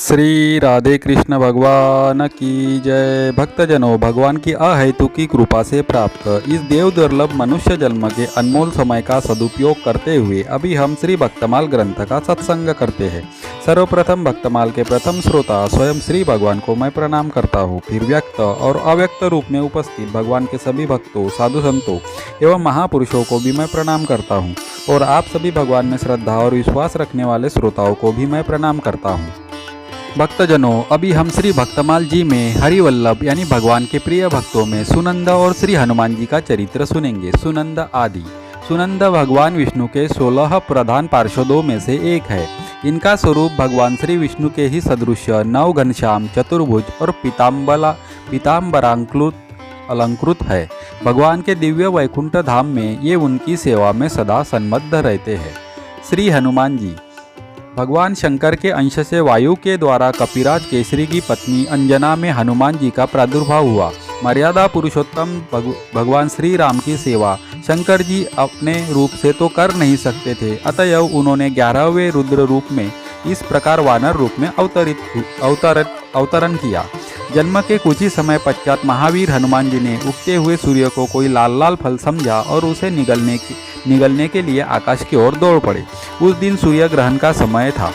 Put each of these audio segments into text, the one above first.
श्री राधे कृष्ण भगवान की जय। भक्तजनों, भगवान की अहेतुकी कृपा से प्राप्त इस देव दुर्लभ मनुष्य जन्म के अनमोल समय का सदुपयोग करते हुए अभी हम श्री भक्तमाल ग्रंथ का सत्संग करते हैं। सर्वप्रथम भक्तमाल के प्रथम श्रोता स्वयं श्री भगवान को मैं प्रणाम करता हूँ। फिर व्यक्त और अव्यक्त रूप में उपस्थित भगवान के सभी भक्तों, साधु संतों एवं महापुरुषों को भी मैं प्रणाम करता हूँ और आप सभी भगवान में श्रद्धा और विश्वास रखने वाले श्रोताओं को भी मैं प्रणाम करता हूँ। भक्तजनों, अभी हम श्री भक्तमाल जी में हरिवल्लभ यानी भगवान के प्रिय भक्तों में सुनंद और श्री हनुमान जी का चरित्र सुनेंगे। सुनंद आदि। सुनंद भगवान विष्णु के 16 प्रधान पार्षदों में से एक है। इनका स्वरूप भगवान श्री विष्णु के ही सदृश नव घनश्याम, चतुर्भुज और पीताम्बरांकृत अलंकृत है। भगवान के दिव्य वैकुंठ धाम में ये उनकी सेवा में सदा सन्मद्ध रहते हैं। श्री हनुमान जी भगवान शंकर के अंश से वायु के द्वारा कपिराज केसरी की पत्नी अंजना में हनुमान जी का प्रादुर्भाव हुआ। मर्यादा पुरुषोत्तम भगवान श्री राम की सेवा शंकर जी अपने रूप से तो कर नहीं सकते थे, अतएव उन्होंने 11वें रुद्र रूप में इस प्रकार वानर रूप में अवतरण किया। जन्म के कुछ ही समय पश्चात महावीर हनुमान जी ने उगते हुए सूर्य को कोई लाल लाल फल समझा और उसे निगलने के लिए आकाश की ओर दौड़ पड़े। उस दिन सूर्य ग्रहण का समय था।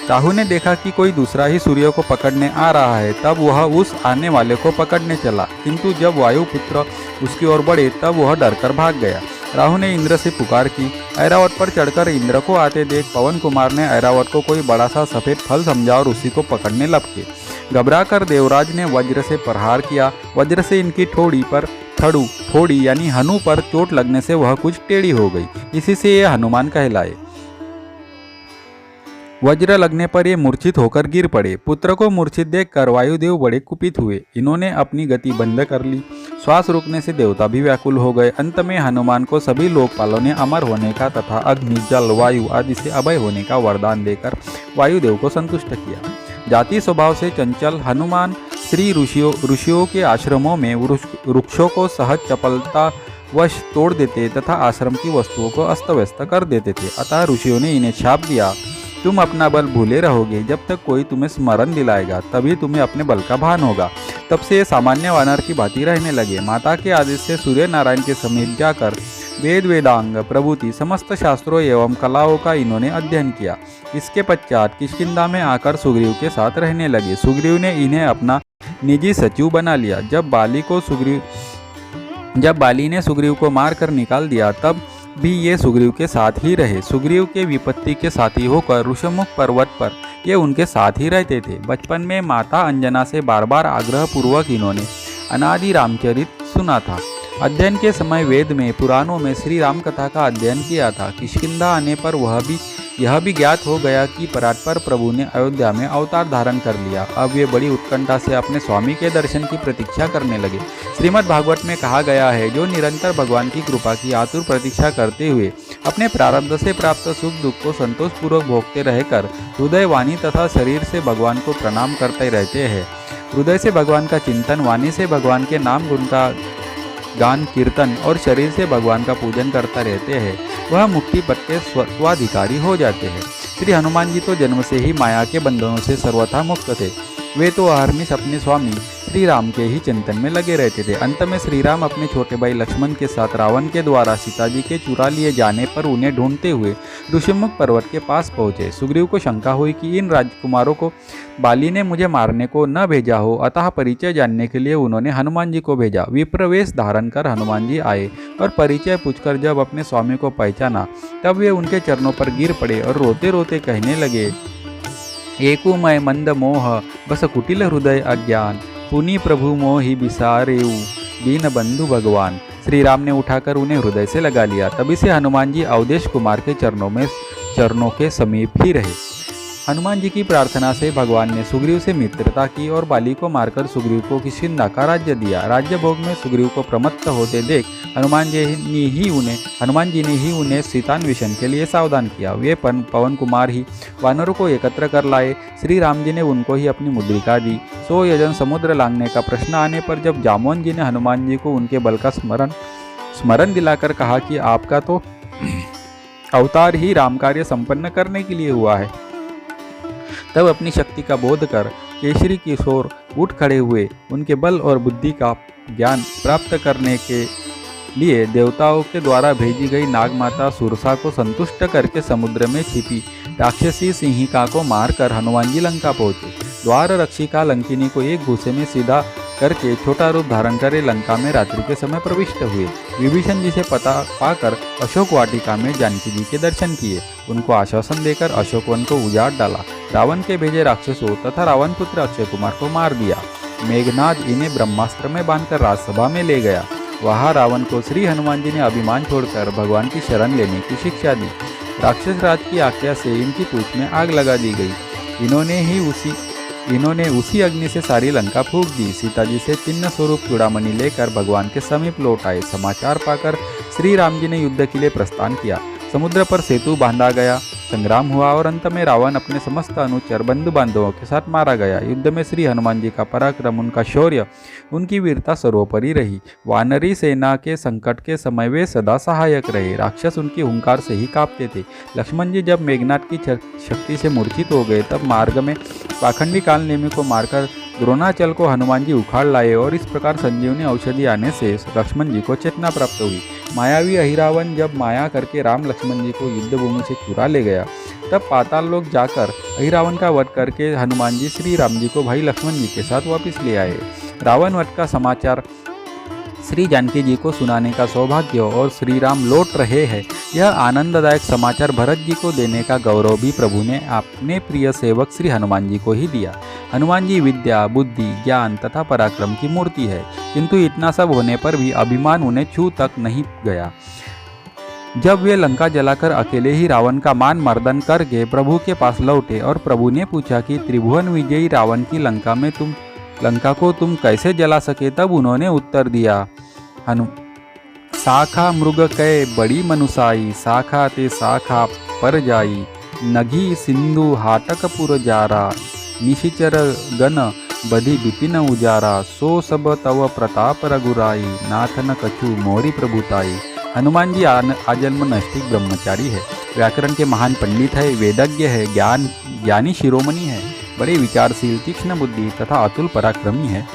राहु ने देखा कि कोई दूसरा ही सूर्य को पकड़ने आ रहा है, तब वह उस आने वाले को पकड़ने चला, किंतु जब वायुपुत्र उसकी ओर बढ़े तब वह डरकर भाग गया। राहु ने इंद्र से पुकार की। ऐरावत पर चढ़कर इंद्र को आते देख पवन कुमार ने ऐरावत को कोई बड़ा सा सफेद फल समझा और उसी को पकड़ने लपके। घबराकर देवराज ने वज्र से प्रहार किया। वज्र से इनकी ठोड़ी यानी हनु पर चोट लगने से वह कुछ टेढ़ी हो गई। इसी से ये हनुमान कहलाए। वज्र लगने पर ये मूर्छित होकर गिर पड़े। पुत्र को मूर्छित देखकर वायुदेव बड़े कुपित हुए। इन्होंने अपनी गति बंद कर ली। श्वास रुकने से देवता भी व्याकुल हो गए। अंत में हनुमान को सभी लोकपालों ने अमर होने का तथा अग्नि, जल, वायु आदि से अभय होने का वरदान देकर वायुदेव को संतुष्ट किया। जाति स्वभाव से चंचल हनुमान श्री ऋषियों के आश्रमों में वृक्षों को सहज चपलता वश तोड़ देते तथा आश्रम की वस्तुओं को अस्त व्यस्त कर देते थे। अतः ऋषियों ने इन्हें शाप दिया, तुम अपना बल भूले रहोगे, जब तक कोई तुम्हें स्मरण दिलाएगा तभी तुम्हें अपने बल का भान होगा। तब से ये सामान्य वानर की भांति रहने लगे। माता के आदेश से सूर्य नारायण के समीप जाकर वेदांग प्रभृति समस्त शास्त्रों एवं कलाओं का इन्होंने अध्ययन किया। इसके पश्चात किष्किंधा में आकर सुग्रीव के साथ रहने लगे। सुग्रीव ने इन्हें अपना निजी सचिव बना लिया। जब बाली ने सुग्रीव को मारकर निकाल दिया तब भी ये सुग्रीव के साथ ही रहे। सुग्रीव के विपत्ति के साथी होकर ऋषमुख पर्वत पर ये उनके साथ ही रहते थे। बचपन में माता अंजना से बार बार आग्रह पूर्वक इन्होंने अनादि रामचरित सुना था। अध्ययन के समय वेद में, पुराणों में श्री राम कथा का अध्ययन किया था। किष्किंधा आने पर यह भी ज्ञात हो गया कि परात्पर प्रभु ने अयोध्या में अवतार धारण कर लिया। अब वे बड़ी उत्कंठा से अपने स्वामी के दर्शन की प्रतीक्षा करने लगे। श्रीमद् भागवत में कहा गया है, जो निरंतर भगवान की कृपा की आतुर प्रतीक्षा करते हुए अपने प्रारब्ध से प्राप्त सुख दुख को संतोषपूर्वक भोगते रहकर हृदय, वाणी तथा शरीर से भगवान को प्रणाम करते रहते हैं। हृदय से भगवान का चिंतन, वाणी से भगवान के नाम गुण का गान कीर्तन और शरीर से भगवान का पूजन करता रहते हैं, वह मुक्ति पद के स्वाधिकारी हो जाते हैं। श्री हनुमान जी तो जन्म से ही माया के बंधनों से सर्वथा मुक्त थे। वे तो अहर्निश अपने स्वामी श्री राम के ही चिंतन में लगे रहते थे। अंत में श्री राम अपने छोटे भाई लक्ष्मण के साथ रावण के द्वारा सीता जी के चुरा लिए जाने पर उन्हें ढूंढते हुए ऋषिमुख पर्वत के पास पहुंचे। सुग्रीव को शंका हुई कि इन राजकुमारों को बाली ने मुझे मारने को न भेजा हो, अतः परिचय जानने के लिए उन्होंने हनुमान जी को भेजा। विप्रवेश धारण कर हनुमान जी आए और परिचय पूछकर जब अपने स्वामी को पहचाना तब वे उनके चरणों पर गिर पड़े और रोते रोते कहने लगे, एकु मैं मंद मोह बस कुटिल हृदय अज्ञान, पुनि प्रभु मोहि बिसारेऊ दीन बंधु भगवान। श्री राम ने उठाकर उन्हें हृदय से लगा लिया। तभी से हनुमान जी अवधेश कुमार के चरणों के समीप ही रहे। हनुमान जी की प्रार्थना से भगवान ने सुग्रीव से मित्रता की और बाली को मारकर सुग्रीव को किष्किंधा का राज्य दिया। राज्य भोग में सुग्रीव को प्रमत्त होते देख हनुमान जी ने ही उन्हें सीतान्वेषण के लिए सावधान किया। वे पवन कुमार ही वानरों को एकत्र कर लाए। श्री राम जी ने उनको ही अपनी मुद्रिका दी। 100 योजन समुद्र लांघने का प्रश्न आने पर जब जामोन जी ने हनुमान जी को उनके बल का स्मरण दिलाकर कहा कि आपका तो अवतार ही राम कार्य संपन्न करने के लिए हुआ है, तब अपनी शक्ति का बोध कर केसरी किशोर उठ खड़े हुए। उनके बल और बुद्धि का ज्ञान प्राप्त करने के लिए देवताओं के द्वारा भेजी गई नागमाता सुरसा को संतुष्ट करके समुद्र में छिपी राक्षसी सिंहिका को मारकर हनुमान जी लंका पहुंचे। द्वार रक्षिका लंकिनी को एक घूसे में सीधा करके छोटा रूप धारण करे लंका में रात्रि के समय प्रविष्ट हुए। विभीषण जी से पता पाकर अशोक वाटिका में जानकी जी के दर्शन किए। उनको आश्वासन देकर अशोक वन को उजाड़ डाला। रावण के भेजे राक्षसों तथा रावण पुत्र अक्षय कुमार को मार दिया। मेघनाद इन्हें ब्रह्मास्त्र में बांधकर राजसभा में ले गया। वहां रावण को श्री हनुमान जी ने अभिमान छोड़कर भगवान की शरण लेने की शिक्षा दी। राक्षस राज की आज्ञा से इनकी पूंछ में आग लगा दी गई। इन्होंने उसी अग्नि से सारी लंका फूंक दी। सीता जी से चिन्ह स्वरूप चूड़ामणि लेकर भगवान के समीप लौट आए। समाचार पाकर श्री राम जी ने युद्ध के लिए प्रस्थान किया। समुद्र पर सेतु बांधा गया। संग्राम हुआ और अंत में रावण अपने समस्त अनुचर बंधु बांधवों के साथ मारा गया। युद्ध में श्री हनुमान जी का पराक्रम, उनका शौर्य, उनकी वीरता सर्वोपरि रही। वानरी सेना के संकट के समय वे सदा सहायक रहे। राक्षस उनकी हुंकार से ही कांपते थे। लक्ष्मण जी जब मेघनाथ की शक्ति से मूर्छित हो गए तब मार्ग में पाखंडी काल नेमी को मारकर द्रोणाचल को हनुमान जी उखाड़ लाए और इस प्रकार संजीवनी औषधि आने से लक्ष्मण जी को चेतना प्राप्त हुई। मायावी अहिरावण जब माया करके राम लक्ष्मण जी को युद्ध भूमि से चुरा ले गया तब पाताल लोक जाकर अहिरावण का वध करके हनुमान जी श्री राम जी को भाई लक्ष्मण जी के साथ वापस ले आए। रावण वध का समाचार श्री जानकी जी को सुनाने का सौभाग्य और श्री राम लौट रहे हैं, यह आनंददायक समाचार भरत जी को देने का गौरव भी प्रभु ने अपने प्रिय सेवक श्री हनुमान जी को ही दिया। हनुमान जी विद्या, बुद्धि, ज्ञान तथा पराक्रम की मूर्ति है, किंतु इतना सब होने पर भी अभिमान उन्हें छू तक नहीं गया। जब वे लंका जलाकर अकेले ही रावण का मान मर्दन करके प्रभु के पास लौटे और प्रभु ने पूछा कि त्रिभुवन विजयी रावण की लंका को तुम कैसे जला सके, तब उन्होंने उत्तर दिया, साखा मृग कै बड़ी मनुसाई, साखा ते साखा पर जाई, नगी सिंधु हाटकपुर जारा, निशिचर गण बधि विपिन उजारा, सो सब तव प्रताप रघुराई, नाथन कछु मोरी प्रभुताई। हनुमान जी आजन्म नैष्ठिक ब्रह्मचारी है, व्याकरण के महान पंडित है, वेदज्ञ है, ज्ञानी शिरोमणि है, बड़े विचारशील, तीक्ष्ण बुद्धि तथा अतुल पराक्रमी है।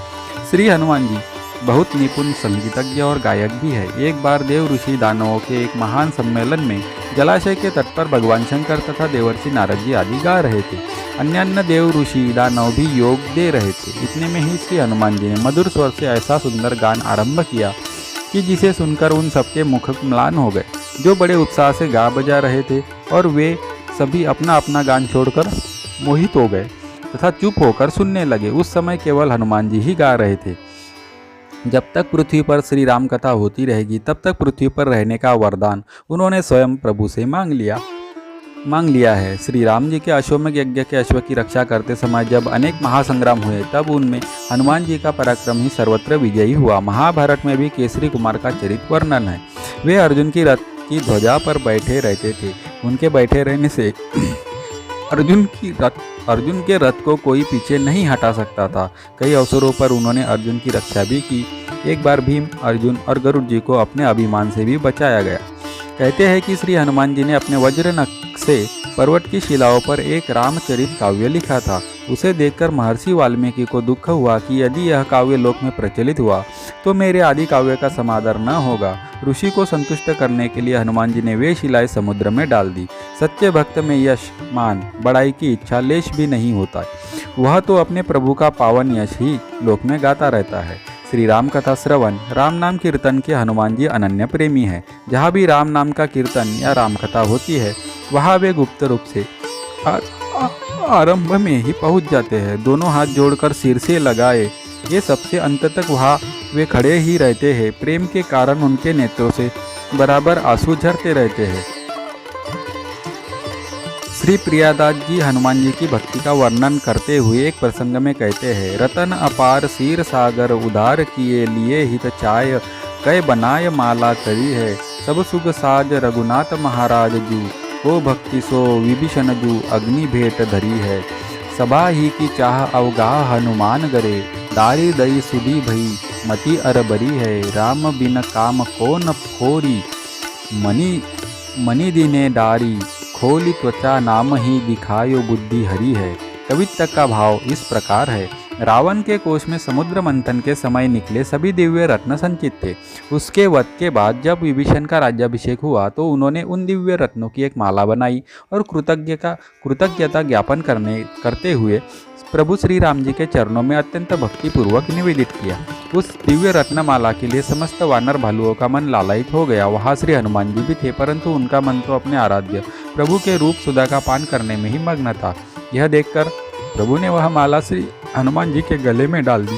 श्री हनुमान जी बहुत निपुण संगीतज्ञ और गायक भी है। एक बार देव ऋषि दानवों के एक महान सम्मेलन में जलाशय के तट पर भगवान शंकर तथा देवर्षि नारद जी आदि गा रहे थे। अन्य देव ऋषि दानव भी योग दे रहे थे। इतने में ही श्री हनुमान जी ने मधुर स्वर से ऐसा सुंदर गान आरंभ किया कि जिसे सुनकर उन सबके मुख म्लान हो गए, जो बड़े उत्साह से गा बजा रहे थे, और वे सभी अपना अपना गान छोड़कर मोहित हो गए तथा चुप होकर सुनने लगे। उस समय केवल हनुमान जी ही गा रहे थे। जब तक पृथ्वी पर श्री राम कथा होती रहेगी तब तक पृथ्वी पर रहने का वरदान उन्होंने स्वयं प्रभु से मांग लिया है। श्री राम जी के अश्वमेध यज्ञ के अश्व की रक्षा करते समय जब अनेक महासंग्राम हुए तब उनमें हनुमान जी का पराक्रम ही सर्वत्र विजयी हुआ। महाभारत में भी केसरी कुमार का चरित्र वर्णन है। वे अर्जुन की रथ की ध्वजा पर बैठे रहते थे। उनके बैठे रहने से अर्जुन के रथ को कोई पीछे नहीं हटा सकता था। कई अवसरों पर उन्होंने अर्जुन की रक्षा भी की। एक बार भीम, अर्जुन और गरुड़ जी को अपने अभिमान से भी बचाया गया। कहते हैं कि श्री हनुमान जी ने अपने वज्र नख से पर्वत की शिलाओं पर एक रामचरित काव्य लिखा था। उसे देखकर महर्षि वाल्मीकि को दुख हुआ कि यदि यह काव्य लोक में प्रचलित हुआ तो मेरे आदि काव्य का समादर न होगा। ऋषि को संतुष्ट करने के लिए हनुमान जी ने वे शिलाएं समुद्र में डाल दी। सच्चे भक्त में यश, मान, बड़ाई की इच्छा लेश भी नहीं होता। वह तो अपने प्रभु का पावन यश ही लोक में गाता रहता है। श्री राम कथा श्रवण, राम नाम कीर्तन के हनुमान जी अनन्य प्रेमी है। जहाँ भी राम नाम का कीर्तन या राम कथा होती है वहाँ वे गुप्त रूप से आरंभ में ही पहुँच जाते हैं। दोनों हाथ जोड़कर सिर से लगाए ये सबसे अंत तक वहाँ वे खड़े ही रहते हैं। प्रेम के कारण उनके नेत्रों से बराबर आंसू झरते रहते हैं। श्री प्रियादास जी हनुमान जी की भक्ति का वर्णन करते हुए एक प्रसंग में कहते हैं, रतन अपार सीर सागर उधार किए लिए हित चाय, कै बनाय माला करी है, सब सुख साज रघुनाथ महाराज जू, को भक्ति सो विभीषण जू अग्नि भेंट धरी है, सभा ही की चाह अवगाह हनुमान गरे, दारी दई सुधी भई मति अरबरी है, राम बिन काम को न फोरी, मणि दिने डारी, खोली त्वचा नाम ही दिखायो बुद्धि हरी है। कवित्त का भाव इस प्रकार है। रावण के कोष में समुद्र मंथन के समय निकले सभी दिव्य रत्न संचित थे। उसके वध के बाद जब विभीषण का राज्याभिषेक हुआ तो उन्होंने उन दिव्य रत्नों की एक माला बनाई और कृतज्ञता ज्ञापन करते हुए प्रभु श्री राम जी के चरणों में अत्यंत भक्तिपूर्वक निवेदित किया। उस दिव्य रत्नमाला के लिए समस्त वानर भालुओं का मन लालायित हो गया। वहाँ श्री हनुमान जी भी थे, परंतु उनका मन तो अपने आराध्य प्रभु के रूप सुधा का पान करने में ही मग्न था। यह देखकर प्रभु ने वह माला श्री हनुमान जी के गले में डाल दी।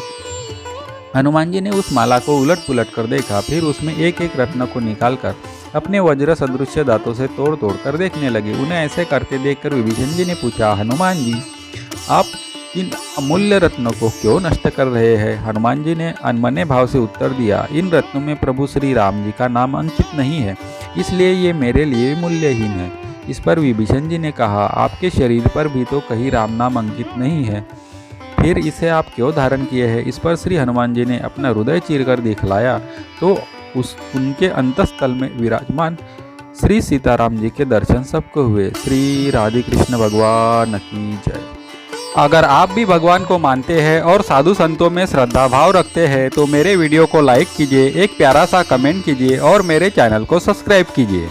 हनुमान जी ने उस माला को उलट पुलट कर देखा, फिर उसमें एक एक रत्न को निकालकर अपने वज्र सदृश्य दांतों से तोड़ तोड़ कर देखने लगे। उन्हें ऐसे करते देखकर विभीषण जी ने पूछा, हनुमान जी आप इन अमूल्य रत्नों को क्यों नष्ट कर रहे हैं? हनुमान जी ने अनमने भाव से उत्तर दिया, इन रत्नों में प्रभु श्री राम जी का नाम अंकित नहीं है, इसलिए ये मेरे लिए मूल्यहीन है। इस पर विभीषण जी ने कहा, आपके शरीर पर भी तो कहीं राम नाम अंकित नहीं है, फिर इसे आप क्यों धारण किए हैं? इस पर श्री हनुमान जी ने अपना हृदय चीरकर दिखलाया तो उनके अंतस्थल में विराजमान श्री सीताराम जी के दर्शन सबको हुए। श्री राधे कृष्ण भगवान की जय। अगर आप भी भगवान को मानते हैं और साधु संतों में श्रद्धा भाव रखते हैं तो मेरे वीडियो को लाइक कीजिए, एक प्यारा सा कमेंट कीजिए और मेरे चैनल को सब्सक्राइब कीजिए।